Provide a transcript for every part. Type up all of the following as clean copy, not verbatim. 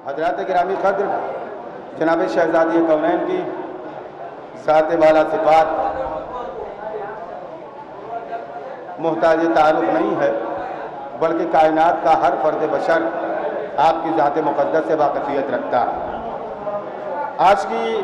حضرات گرامی قدر جناب شہزادی کونین کی ذات والا صفات محتاج تعارف نہیں ہے، بلکہ کائنات کا ہر فرد بشر آپ کی ذات مقدس سے واقفیت رکھتا ہے۔ آج کی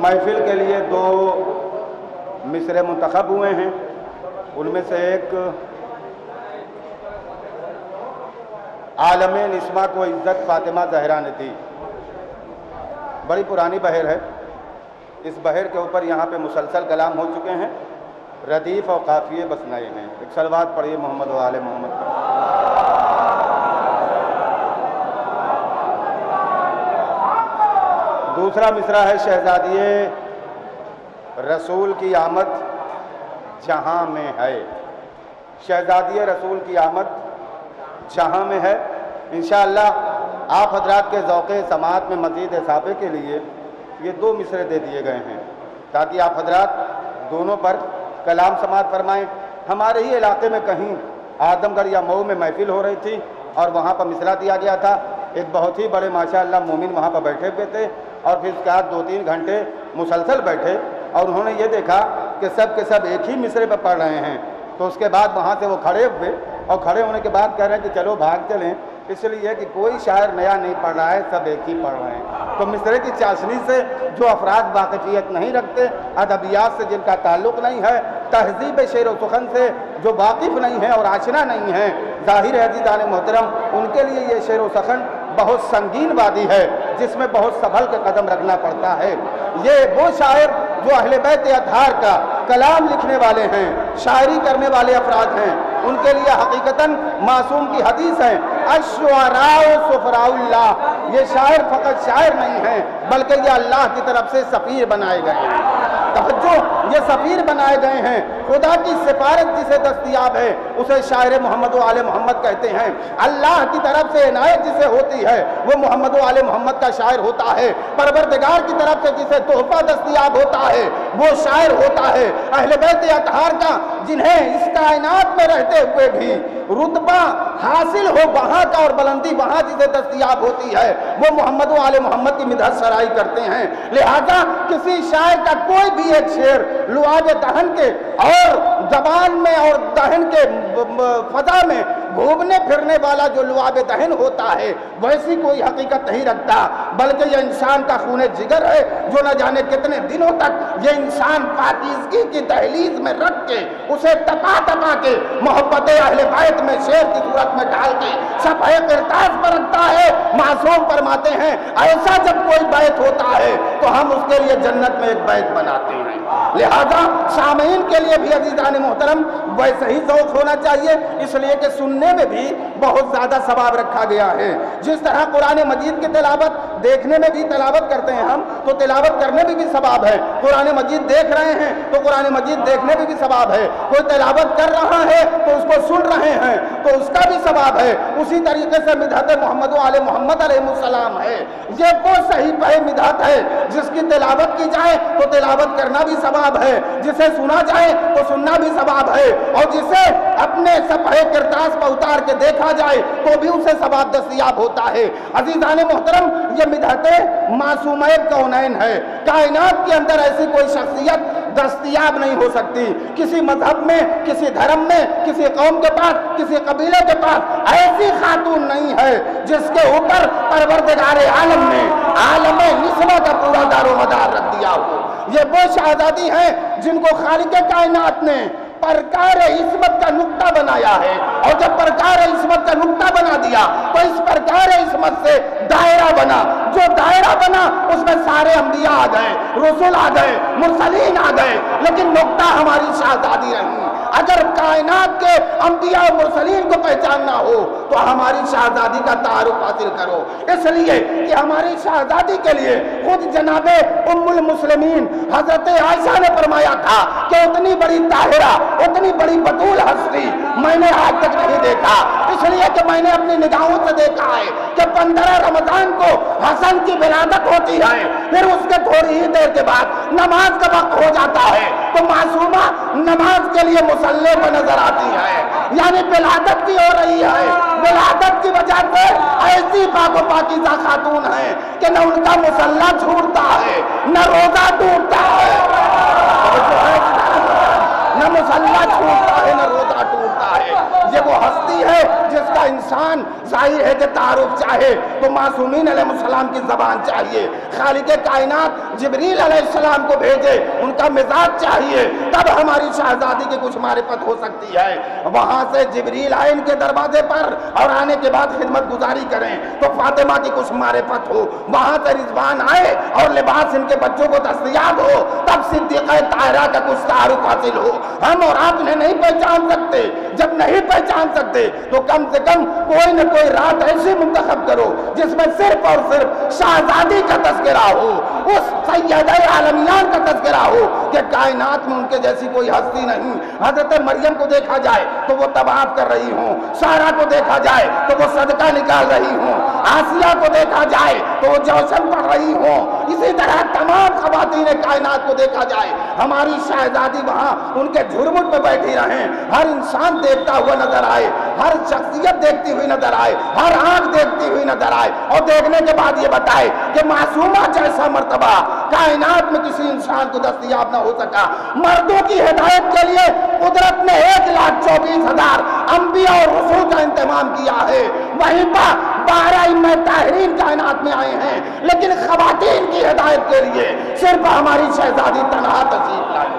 محفل کے لیے 2 مصرعے منتخب ہوئے ہیں، ان میں سے ایک عالم نسمت و عزت فاطمہ زہرا نے تھی۔ بڑی پرانی بہر ہے، اس بہر کے اوپر یہاں پہ مسلسل کلام ہو چکے ہیں، ردیف اور قافیے بس نئے ہیں۔ ایک صلوات پڑھیے محمد و آل محمد پر۔ دوسرا مصرعہ ہے شہزادی رسول کی آمد جہاں میں ہے۔ شہزادی رسول کی آمد جہاں میں ہے۔ انشاءاللہ آپ حضرات کے ذوق سماعت میں مزید اضافے کے لیے یہ 2 مصرعے دے دیے گئے ہیں تاکہ آپ حضرات دونوں پر کلام سماعت فرمائیں۔ ہمارے ہی علاقے میں کہیں آدم گڑھ یا مئو میں محفل ہو رہی تھی اور وہاں پر مصرعہ دیا گیا تھا۔ ایک بہت ہی بڑے ماشاءاللہ مومن وہاں پر بیٹھے ہوئے تھے اور پھر اس کے بعد 2-3 گھنٹے مسلسل بیٹھے اور انہوں نے یہ دیکھا کہ سب کے سب ایک ہی مصرعے پر پڑھ رہے ہیں، تو اس کے بعد وہاں سے وہ کھڑے ہوئے اور کھڑے ہونے کے بعد کہہ رہے ہیں کہ چلو بھاگ چلیں، اس لیے کہ کوئی شاعر نیا نہیں پڑھ رہا ہے، سب ایک ہی پڑھ رہے ہیں۔ تو مصرعے کی چاشنی سے جو افراد واقفیت نہیں رکھتے، ادبیات سے جن کا تعلق نہیں ہے، تہذیب شعر و سخن سے جو واقف نہیں ہیں اور آشنا نہیں ہیں، ظاہر ہے عزیزان محترم ان کے لیے یہ شعر و سخن بہت سنگین وادی ہے جس میں بہت سنبھل کے قدم رکھنا پڑتا ہے۔ یہ وہ شاعر جو اہل بیت اطہار کا کلام لکھنے والے ہیں، شاعری کرنے والے افراد ہیں، ان کے لیے حقیقتاً معصوم کی حدیث ہے الشعراء سفراء اللہ۔ یہ شاعر فقط شاعر نہیں ہیں بلکہ یہ اللہ کی طرف سے سفیر بنائے گئے ہیں۔ توجہ، یہ سفیر بنائے گئے ہیں، خدا کی سفارت جسے دستیاب ہے اسے شاعر محمد و آل محمد کہتے ہیں۔ اللہ کی طرف سے عنایت جسے ہوتی ہے وہ محمد و آل محمد کا شاعر ہوتا ہے۔ پروردگار کی طرف سے جسے تحفہ دستیاب ہوتا ہے وہ شاعر ہوتا ہے۔ اہل بیت اطہار کا جنہیں اس کائنات میں رہتے ہوئے بھی رتبہ حاصل ہو وہاں کا اور بلندی وہاں جسے دستیاب ہوتی ہے وہ محمد و آل محمد کی مدحت سرائی کرتے ہیں۔ لہذا کسی شاعر کا کوئی بھی ایک شعر لعاب دہن کے اور زبان میں اور دہن کے فضا میں گھومنے پھرنے والا جو لعاب دہن ہوتا ہے ویسی کوئی حقیقت نہیں رکھتا، بلکہ یہ انسان کا خون جگر ہے جو نہ جانے کتنے دنوں تک یہ انسان پاکیزگی کی دہلیز میں رکھ کے اسے تپا تپا کے محبت اہل بیت میں شعر کی صورت میں ڈال کے صفحہ کرتاس پر رکھتا ہے۔ معصوم فرماتے ہیں ایسا جب کوئی بیت ہوتا ہے تو ہم اس کے لیے جنت میں ایک بیت بناتے ہیں۔ لہذا سامعین کے لیے بھی عزیزان محترم ویسے ہی ذوق ہونا چاہیے، اس لیے کہ سننے میں بھی بہت زیادہ ثواب رکھا گیا ہے۔ جس طرح قرآن مجید کی تلاوت دیکھنے میں بھی تلاوت کرتے ہیں ہم تو تلاوت کرنے میں بھی ثواب ہے، قرآن مجید دیکھ رہے ہیں تو قرآن مجید دیکھنے میں بھی ثواب ہے، کوئی تلاوت کر رہا ہے تو اس کو سن رہے ہیں تو اس کا بھی ثواب ہے۔ اسی طریقے سے مدحت محمد و آل محمد علیہ السلام ہے، یہ وہ صحیح پہ مدحت ہے جس کی تلاوت کی جائے تو تلاوت کرنا بھی ثواب ہے، جسے سنا جائے تو سننا بھی ثواب ہے، اور جسے اپنے صفحہ کرتاس پر اتار کے دیکھا جائے تو بھی اسے ثواب دستیاب ہوتا ہے۔ عزیزان محترم یہ مدحت معصومہ کونین ہے، کائنات کے اندر ایسی کوئی شخصیت دستیاب نہیں ہو سکتی، کسی مذہب میں، کسی دھرم میں، کسی قوم کے پاس، کسی قبیلے کے پاس ایسی خاتون نہیں ہے جس کے اوپر پروردگار عالم نے عالم نسبہ کا پورا دار و مدار رکھ دیا ہو۔ یہ وہ شہزادی ہیں جن کو خالق کائنات نے پرکار عصمت کا نقطہ بنایا ہے، اور جب پرکار عصمت کا نقطہ بنا دیا تو اس پرکار عصمت سے دائرہ بنا، جو دائرہ بنا اس میں سارے انبیاء آ گئے، رسول آ گئے، مرسلین آ گئے، لیکن نقطہ ہماری شہزادی رہی۔ اگر کائنات کے انبیاء و مرسلین کو پہچاننا ہو تو ہماری شہزادی کا تعارف حاصل کرو، اس لیے کہ ہماری شہزادی کے لیے خود جناب ام المسلمین حضرت عائشہ نے فرمایا تھا کہ اتنی بڑی طاہرہ، اتنی بڑی بطول ہستی میں نے آج تک نہیں دیکھا۔ اس لیے کہ میں نے اپنی نگاہوں سے دیکھا ہے کہ 15 رمضان کو حسن کی ولادت ہوتی ہے، پھر اس کے تھوڑی ہی دیر کے بعد نماز کا وقت ہو جاتا ہے تو معصومہ نماز کے لیے مصلی پر نظر آتی ہے، یعنی ولادت بھی ہو رہی ہے۔ ولادت کی وجہ سے ایسی پاک و پاکیزہ خاتون ہیں کہ نہ ان کا مصلی چھوٹتا ہے نہ روزہ ٹوٹتا ہے، نہ مصلی چھوٹتا ہے نہ روزہ ٹوٹتا ہے۔ یہ وہ ہستی ہے جس کا انسان ظاہر ہے کہ تعارف چاہے تو معصومین علیہ السلام کی زبان چاہیے، خالق کائنات جبریل علیہ السلام کو بھیجے ان کا مزاج چاہیے، تب ہماری شہزادی کی کچھ معرفت ہو سکتی ہے۔ وہاں سے جبریل آئے ان کے دروازے پر اور آنے کے بعد خدمت گزاری کریں تو فاطمہ کی کچھ معرفت ہو، وہاں سے رضوان آئے اور لباس ان کے بچوں کو دستیاب ہو، تب صدیقہ طاہرہ کا کچھ تعارف حاصل ہو۔ ہم اور آپ انہیں نہیں پہچان سکتے، جب نہیں پہچان سکتے تو کم سے کم کوئی نہ کوئی رات ایسی منتخب کرو جس میں صرف اور صرف شہزادی کا تذکرہ ہو، اس سیدہ عالمیان کا تذکرہ ہو کہ کائنات میں ان کے جیسی کوئی ہستی نہیں۔ حضرت مریم کو دیکھا جائے تو وہ طواف کر رہی ہوں، سارہ کو دیکھا جائے تو وہ صدقہ نکال رہی ہوں، آسیہ کو دیکھا جائے تو وہ جوشن پڑھ رہی ہوں، اسی طرح تمام خواتین کائنات کو دیکھا جائے ہماری شہزادی وہاں ان کے جھرمٹ میں بیٹھی رہیں، ہر انسان دیکھتا ہوا نظر آئے، ہر شخصیت دیکھتی ہوئی نظر آئے، ہر آنکھ دیکھتی ہوئی نظر آئے، اور دیکھنے کے بعد یہ بتائے کہ معصومہ جیسا مرتبہ کائنات میں کسی انسان کو دستیاب نہ ہو سکا۔ مردوں کی ہدایت کے لیے قدرت نے 1,24,000 انبیاء اور رسول کا انتظام کیا ہے، وہیں پر 12 ائمہ طاہرین کائنات میں آئے ہیں، لیکن خواتین کی ہدایت کے لیے صرف ہماری شہزادی تنہا تشریف لائی۔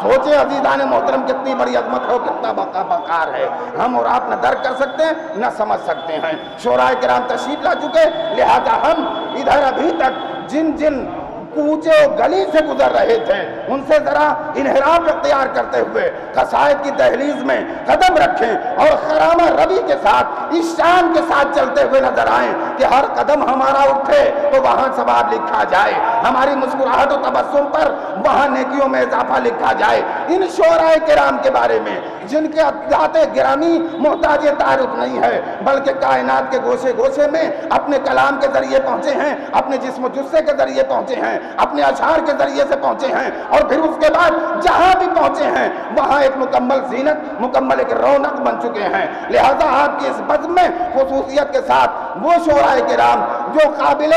سوچیں عزیزان محترم کتنی بڑی عظمت ہو، کتنا بقار ہے، ہم اور آپ نہ درک کر سکتے ہیں نہ سمجھ سکتے ہیں۔ شورائے کرام تشریف لا چکے، لہذا ہم ادھر ابھی تک جن کوچے و گلی سے گزر رہے تھے ان سے ذرا انحراف اختیار کرتے ہوئے قصائد کی دہلیز میں قدم رکھیں اور خرامہ روی کے ساتھ اس شان کے ساتھ چلتے ہوئے نظر آئیں کہ ہر قدم ہمارا اٹھے تو وہاں ثواب لکھا جائے، ہماری مسکراہٹ و تبسم پر وہاں نیکیوں میں اضافہ لکھا جائے۔ ان شعراء کرام کے بارے میں جن کے ذات گرامی محتاج تعارف نہیں ہے بلکہ کائنات کے گوشے گوشے میں اپنے کلام کے ذریعے پہنچے ہیں، اپنے جسم و جثے کے ذریعے پہنچے ہیں، اپنے اشعار کے ذریعے سے پہنچے ہیں، اور پھر اس کے بعد جہاں بھی پہنچے ہیں وہاں ایک مکمل زینت، مکمل ایک رونق بن چکے ہیں۔ لہذا آپ کی اس بزم میں خصوصیت کے ساتھ وہ شعراء کرام جو قابل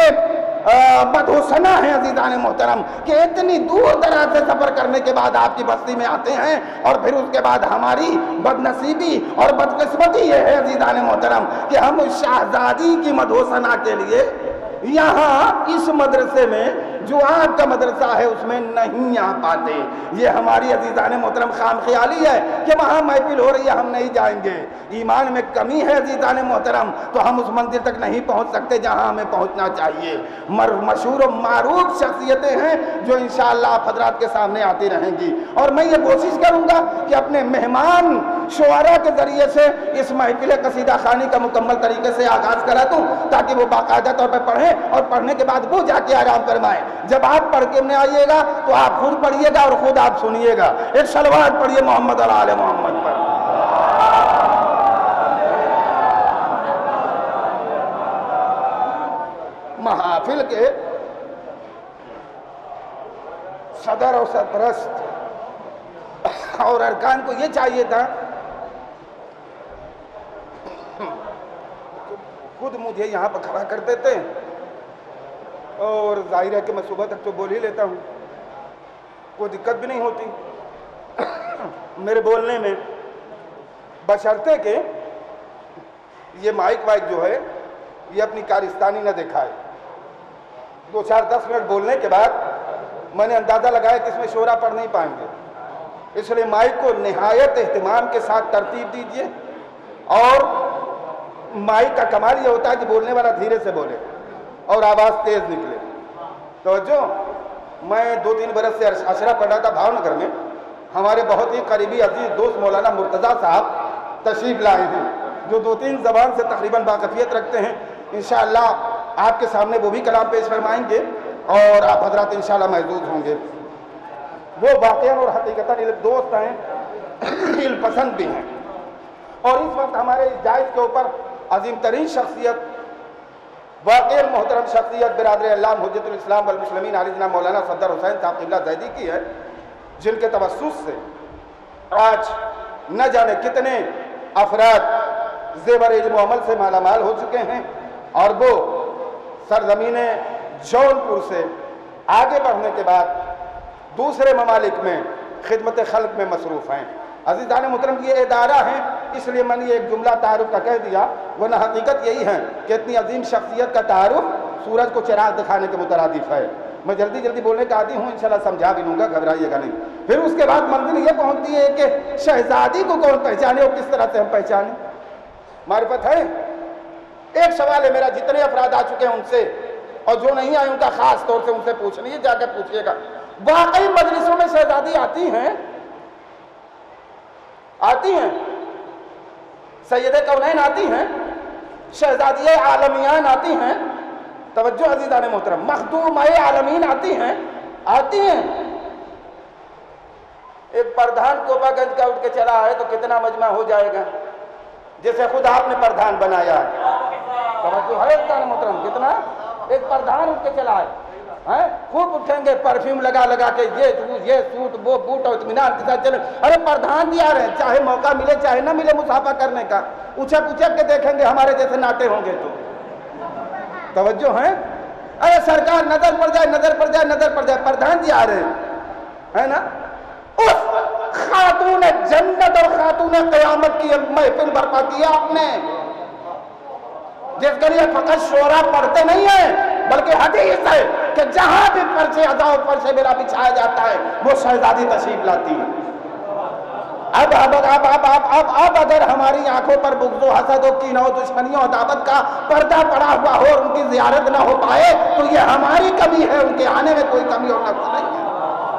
مدح ثنا ہیں عزیزان محترم کہ اتنی دور دراز سے سفر کرنے کے بعد آپ کی بستی میں آتے ہیں، اور پھر اس کے بعد ہماری بدنصیبی اور بدقسمتی یہ ہے عزیزان محترم کہ ہم اس شہزادی کی مدح ثنا کے لیے یہاں اس مدرسے میں جو آپ کا مدرسہ ہے اس میں نہیں آ پاتے۔ یہ ہماری عزیزان محترم خام خیالی ہے کہ وہاں محفل ہو رہی ہے ہم نہیں جائیں گے۔ ایمان میں کمی ہے عزیزان محترم تو ہم اس منزل تک نہیں پہنچ سکتے جہاں ہمیں پہنچنا چاہیے۔ مشہور و معروف شخصیتیں ہیں جو انشاءاللہ آپ حضرات کے سامنے آتی رہیں گی، اور میں یہ کوشش کروں گا کہ اپنے مہمان شعراء کے ذریعے سے اس محفل قصیدہ خوانی کا مکمل طریقے سے آغاز کرا دوں تاکہ وہ باقاعدہ طور پر پڑھیں اور پڑھنے کے بعد وہ جا کے آرام فرمائیں۔ جب آپ پڑھ کے میں آئیے گا تو آپ خود پڑھیے گا اور خود آپ سنیے گا۔ ایک صلوات پڑھیے محمد علی آل محمد پر۔ محافل کے صدر اور سرپرست اور ارکان کو یہ چاہیے تھا خود مجھے یہاں پر کھڑا کر دیتے ہیں، اور ظاہر ہے کہ میں صبح تک تو بول ہی لیتا ہوں، کوئی دقت بھی نہیں ہوتی میرے بولنے میں، بشرطے کہ یہ مائک وائک جو ہے یہ اپنی کارستانی نہ دکھائے۔ 2-4-10 منٹ بولنے کے بعد میں نے اندازہ لگایا کہ اس میں شعرا پڑھ نہیں پائیں گے، اس لیے مائک کو نہایت اہتمام کے ساتھ ترتیب دیجیے، اور مائک کا کمال یہ ہوتا ہے کہ بولنے والا دھیرے سے بولے اور آواز تیز نکلے۔ توجہ، میں 2-3 برس سے عشرہ پڑھ رہا تھا بھاؤ نگر میں، ہمارے بہت ہی قریبی عزیز دوست مولانا مرتضیٰ صاحب تشریف لائے ہیں جو 2-3 زبان سے تقریباً واقفیت رکھتے ہیں۔ انشاءاللہ آپ کے سامنے وہ بھی کلام پیش فرمائیں گے اور آپ حضرات انشاءاللہ محظوظ ہوں گے۔ وہ واقعاً اور حقیقتاً دوست ہیں، علم پسند بھی ہیں، اور اس وقت ہمارے اس جائز کے اوپر عظیم ترین شخصیت، واقعی محترم شخصیت برادر علام حجت الاسلام والمسلمین علی جناب مولانا صدر حسین صاحب قبلہ زیدی کی ہے، جن کے توسط سے آج نہ جانے کتنے افراد زیور علم و عمل سے مالا مال ہو چکے ہیں، اور وہ سرزمین جونپور سے آگے بڑھنے کے بعد دوسرے ممالک میں خدمت خلق میں مصروف ہیں۔ عزیزان محترم، یہ ادارہ ہیں، اس لیے میں نے ایک جملہ تعارف کا کہہ دیا، ورنہ حقیقت یہی ہے کہ اتنی عظیم شخصیت کا تعارف سورج کو چراغ دکھانے کے مترادف ہے۔ میں جلدی جلدی بولنے کا عادی ہوں، انشاءاللہ سمجھا بھی لوں گا، گھبرائیے گا نہیں۔ پھر اس کے بعد منزل یہ پہنچتی ہے کہ شہزادی کو کون پہچانے اور کس طرح سے ہم پہچانیں؟ معرفت ہے؟ ایک سوال ہے میرا، جتنے افراد آ چکے ہیں ان سے، اور جو نہیں آئے ان کا خاص طور سے ان سے پوچھ لیجیے، جا کے پوچھئے گا، واقعی مجلسوں میں شہزادی آتی ہیں؟ آتی ہیں؟ سید کونین آتی ہیں؟ شہزادی عالمیان آتی ہیں؟ توجہ عزیزان محترم، مخدومہ عالمین آتی ہیں؟ آتی ہیں؟ ایک پردھان کوبا گنج کا اٹھ کے چلا ہے تو کتنا مجمع ہو جائے گا، جیسے خود آپ نے پردھان بنایا ہے۔ توجہ ہے عزیزان محترم، کتنا ایک پردھان اٹھ کے چلا ہے، خوب اٹھیں گے پرفیوم لگا لگا کے، یہ سوٹ وہ بوٹ اور اطمینان کے ساتھ چلیں۔ ارے پردھان دیا رہے، چاہے موقع ملے چاہے نہ ملے مصافحہ کرنے کا، اچھک اچھک کے دیکھیں گے ہمارے جیسے ناٹے ہوں گے تو۔ توجہ ہے؟ ارے سرکار نظر پڑ جائے نظر پڑ جائے نظر پڑ جائے، پردھان جی آ رہے ہیں، ہے نا؟ اس خاتون جنت اور خاتون قیامت کی محفل برپا کیا آپ نے، جس کے لیے فقط شعرا پڑھتے نہیں ہیں بلکہ حدیث ہے کہ جہاں بھی پرچے ادا و پرچے میرا بچھایا جاتا ہے وہ شہزادی تشریف لاتی ہے۔ اب اگر ہماری آنکھوں پر بغض و حسد و کینہ و دشمنیوں و عداوت کا پردہ پڑا ہوا ہو اور ان کی زیارت نہ ہو پائے تو یہ ہماری کمی ہے، ان کے آنے میں کوئی کمی اور نقص نہیں ہے۔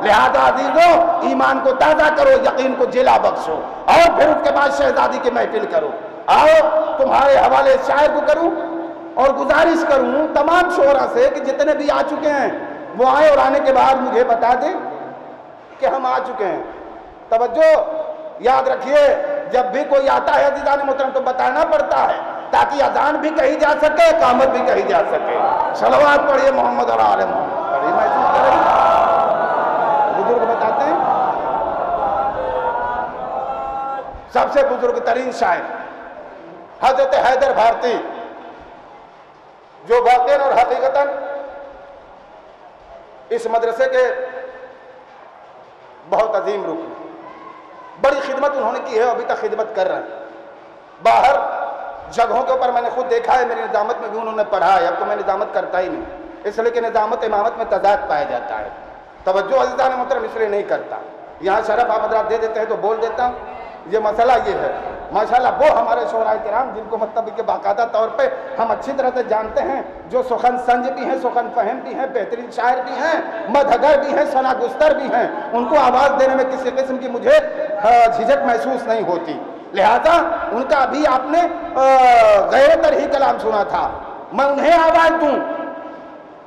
لہذا عزیزو، ایمان کو تازہ کرو، یقین کو جلا بخشو، اور پھر اس کے بعد شہزادی کی محفل کرو۔ آؤ تمہارے حوالے شاعر کو کروں اور گزارش کروں تمام شعراء سے کہ جتنے بھی آ چکے ہیں وہ آئیں اور آنے کے بعد مجھے بتا دیں کہ ہم آ چکے ہیں۔ توجہ یاد رکھیے، جب بھی کوئی آتا ہے عزیزان محترم تو بتانا پڑتا ہے تاکہ اذان بھی کہی جا سکے، اقامت بھی کہی جا سکے۔ صلوات پڑھیے محمد اور آل محمد پڑھیے، محسوس کریں بزرگ بتاتے ہیں۔ سب سے بزرگ ترین شاعر حضرت حیدر بھارتی، جو واقعاً اور حقیقتاً اس مدرسے کے بہت عظیم رکن، بڑی خدمت انہوں نے کی ہے، ابھی تک خدمت کر رہے ہیں۔ باہر جگہوں کے اوپر میں نے خود دیکھا ہے، میری نظامت میں بھی انہوں نے پڑھا ہے، اب تو میں نظامت کرتا ہی نہیں، اس لیے کہ نظامت امامت میں تضاد پایا جاتا ہے۔ توجہ عزیزان محترم، اس لیے نہیں کرتا، یہاں شرف آپ حضرات دے دیتے ہیں تو بول دیتا ہوں۔ یہ مسئلہ یہ ہے، ماشاءاللہ وہ ہمارے شعراء کرام جن کو مطلب کہ باقاعدہ طور پہ ہم اچھی طرح سے جانتے ہیں، جو سخن سنج بھی ہیں، سخن فہم بھی ہیں، بہترین شاعر بھی ہیں، مدحگر بھی ہیں، ثنا گستر بھی ہیں، ان کو آواز دینے میں کسی قسم کی مجھے جھجک محسوس نہیں ہوتی۔ لہذا ان کا ابھی آپ نے غیر طرحی کلام سنا تھا، میں انہیں آواز دوں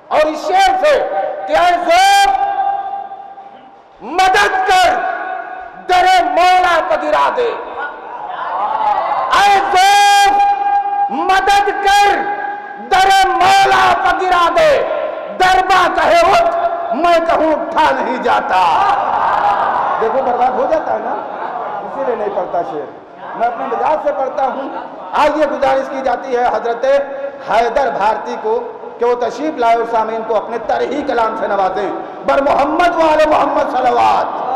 اور اس شعر سے کہ اے ذوق مدد کر در مولا پگرا دے، اے ذوق مدد کر در مولا پگرا دے، دربا کہے اٹھ میں کہوں اٹھا نہیں جاتا۔ دیکھو برباد ہو جاتا ہے نا، اسی لیے نہیں پڑھتا شعر، میں اپنے مزاج سے پڑھتا ہوں۔ آئیے گزارش کی جاتی ہے حضرت حیدر بھارتی کو کہ وہ تشریف لائے اور سامعین کو اپنے طرحی کلام سے نوازیں۔ بر محمد و آل محمد صلوات۔